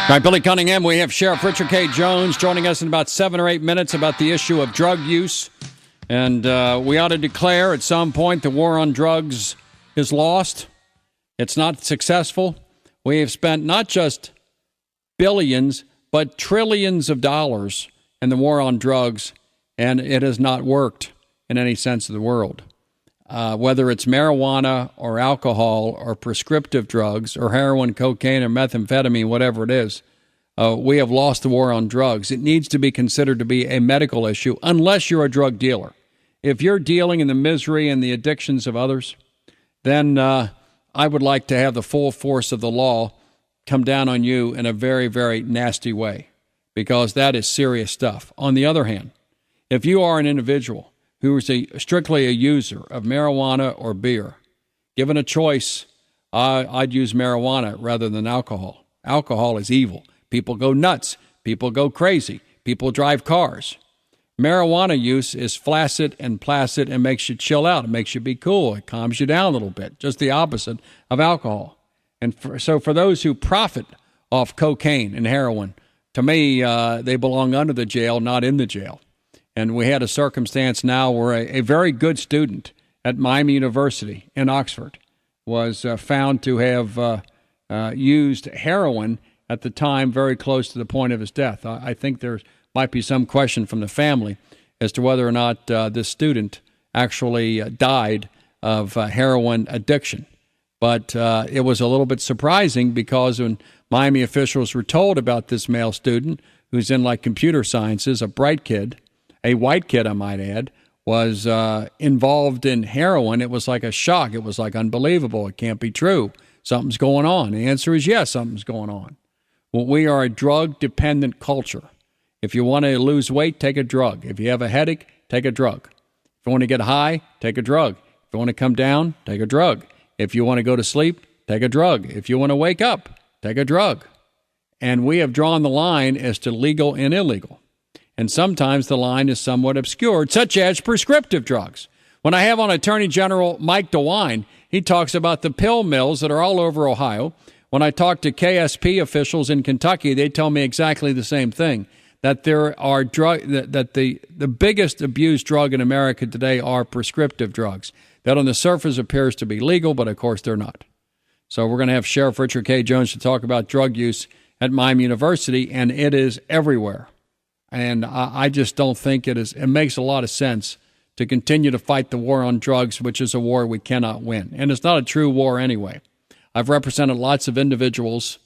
All right, Billy Cunningham, we have Sheriff Richard K. Jones joining us in about 7 or 8 minutes about the issue of drug use. And we ought to declare at some point the war on drugs is lost. It's not successful. We have spent not just billions, but trillions of dollars in the war on drugs, and it has not worked in any sense of the world. Whether it's marijuana or alcohol or prescriptive drugs or heroin, cocaine, or methamphetamine, whatever it is, we have lost the war on drugs. It needs to be considered to be a medical issue unless you're a drug dealer. If you're dealing in the misery and the addictions of others, then I would like to have the full force of the law come down on you in a very, very nasty way, because that is serious stuff. On the other hand, if you are an individual who is strictly a user of marijuana or beer, given a choice, I'd use marijuana rather than alcohol. Alcohol is evil. People go nuts. People go crazy. People drive cars. Marijuana use is flaccid and placid and makes you chill out. It makes you be cool. It calms you down a little bit, just the opposite of alcohol. And so for those who profit off cocaine and heroin, to me, they belong under the jail, not in the jail. And we had a circumstance now where a very good student at Miami University in Oxford was found to have used heroin at the time very close to the point of his death. I think there might be some question from the family as to whether or not this student actually died of heroin addiction. But it was a little bit surprising because when Miami officials were told about this male student who's in like computer sciences, a bright kid, a white kid, I might add, was involved in heroin, it was like a shock. It was like unbelievable. It can't be true. Something's going on. The answer is yes, something's going on. Well, we are a drug-dependent culture. If you want to lose weight, take a drug. If you have a headache, take a drug. If you want to get high, take a drug. If you want to come down, take a drug. If you want to go to sleep, take a drug. If you want to wake up, take a drug. And we have drawn the line as to legal and illegal. And sometimes the line is somewhat obscured, such as prescriptive drugs. When I have on Attorney General Mike DeWine, he talks about the pill mills that are all over Ohio. When I talk to KSP officials in Kentucky, they tell me exactly the same thing, that there are that the biggest abused drug in America today are prescriptive drugs. That on the surface appears to be legal, but of course they're not. So we're going to have Sheriff Richard K. Jones to talk about drug use at Miami University, and it is everywhere. And I just don't think it makes a lot of sense to continue to fight the war on drugs, which is a war we cannot win. And it's not a true war anyway. I've represented lots of individuals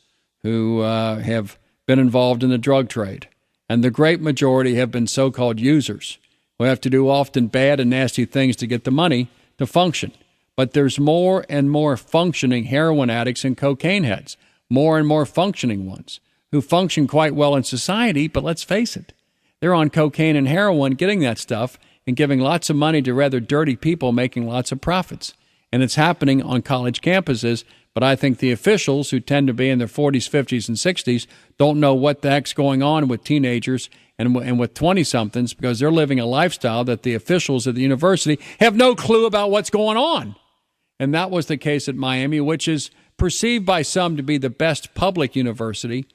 who have been involved in the drug trade, and the great majority have been so-called users who have to do often bad and nasty things to get the money to function. But there's more and more functioning heroin addicts and cocaine heads, more and more functioning ones who function quite well in society, but let's face it, they're on cocaine and heroin getting that stuff and giving lots of money to rather dirty people making lots of profits. And it's happening on college campuses, but I think the officials who tend to be in their 40s, 50s, and 60s don't know what the heck's going on with teenagers and with 20-somethings because they're living a lifestyle that the officials at the university have no clue about what's going on. And that was the case at Miami, which is perceived by some to be the best public university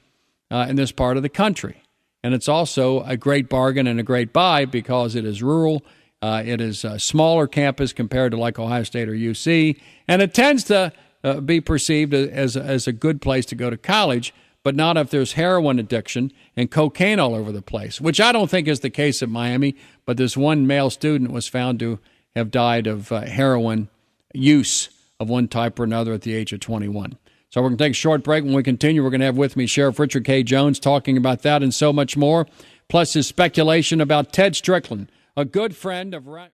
in this part of the country. And it's also a great bargain and a great buy because it is rural. It is a smaller campus compared to like Ohio State or UC. And it tends to be perceived as a good place to go to college, but not if there's heroin addiction and cocaine all over the place, which I don't think is the case at Miami. But this one male student was found to have died of heroin use of one type or another at the age of 21. So we're going to take a short break. When we continue, we're going to have with me Sheriff Richard K. Jones talking about that and so much more, plus his speculation about Ted Strickland, a good friend of